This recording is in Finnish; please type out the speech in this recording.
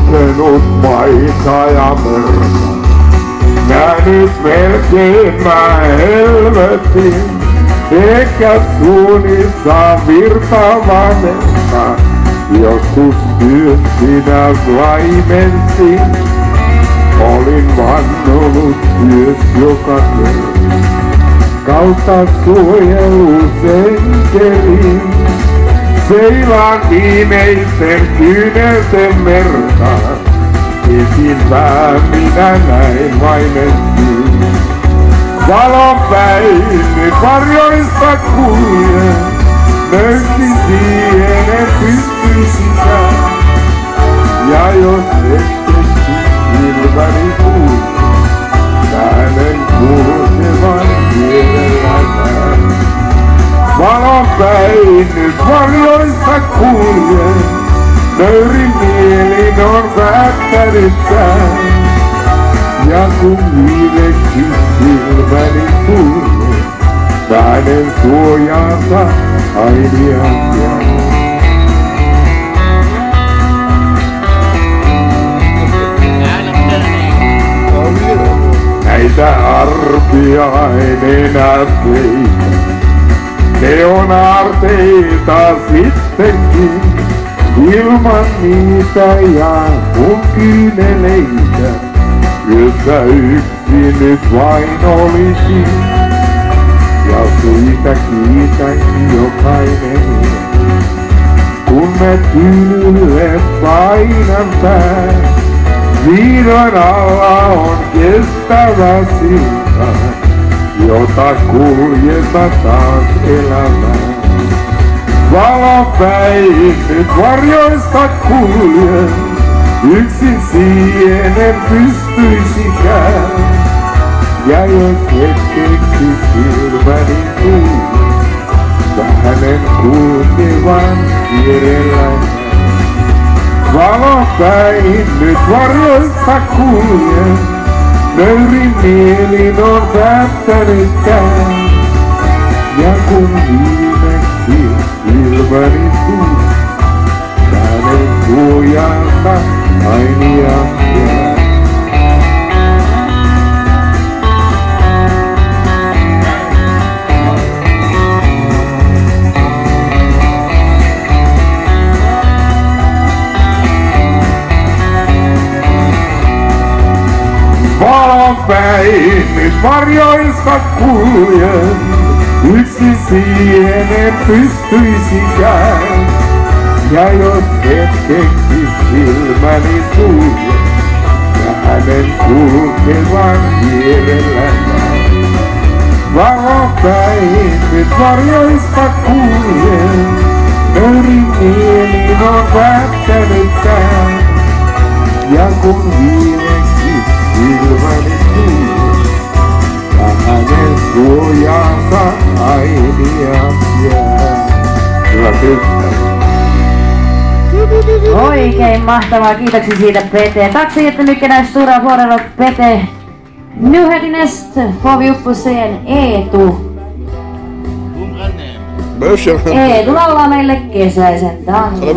tuntenut maita ja merta. Nähnyt melkein mä helvetin, eikä suunnissa virtaavan merta. Joskus työnsinä laimensin, olin vannonut työs joka kerta. Kautta suojelusenkelin, seilaan viimeisten kyynelten merta. Esimpää minä näin vaimensin. Valon päin nyt varjoista kuljen, löysin siihen en pystyisikään. Ja jos hetkeksi silmäni kuulin, äänen kulkevan vierellämään. Valon päin nyt varjoista kuljen, nöyrin mielin on päättänyttään. Ja kun viimeksi silmäni kuljen, äänen suojaansa ainiaan. Näitä arpia en enää peitä, ne on aarteita sittenkin. Ilman niitä ja mun kyyneleitä, yössä yksin nyt vain olisin. Ja siitä kiitän jokainen, kun me tyynylle painan pää. Viidon alla on kestävä silta, jota kuljeta taas elämään. Valon päin nyt varjoista kuljen, yksin siihen en pystyisikään. Ja jos hetkeksi silmäni kuulin, hänen kulkevan vierellämään. Valon päin nyt varjoista kuljen, nöyrin mielin on päättänytkään. Ja kun viimeksi silmäni kuulin, hänen suojansa ainiaan jää. Valon päin nyt varjoista kuljen, yksin siihen en pystyisikään. Ja jos hetkeksi silmäni suljen, ja hänen kulkevan vierellämään. Valon päin nyt varjoista kuljen, nöyrin mielin on päättänytkään. Ja kun viimeksi silmäni suljen, ja hänen suojansa ainiaan jää. Hyvä tyttö. Oikein mahtavaa, kiitoksia siitä Pete. Tack så jättemycket den stora våren Pete. Nu härnäst får vi upp på scen Eetu. Eetu laulaa meille kesäisen tanssin.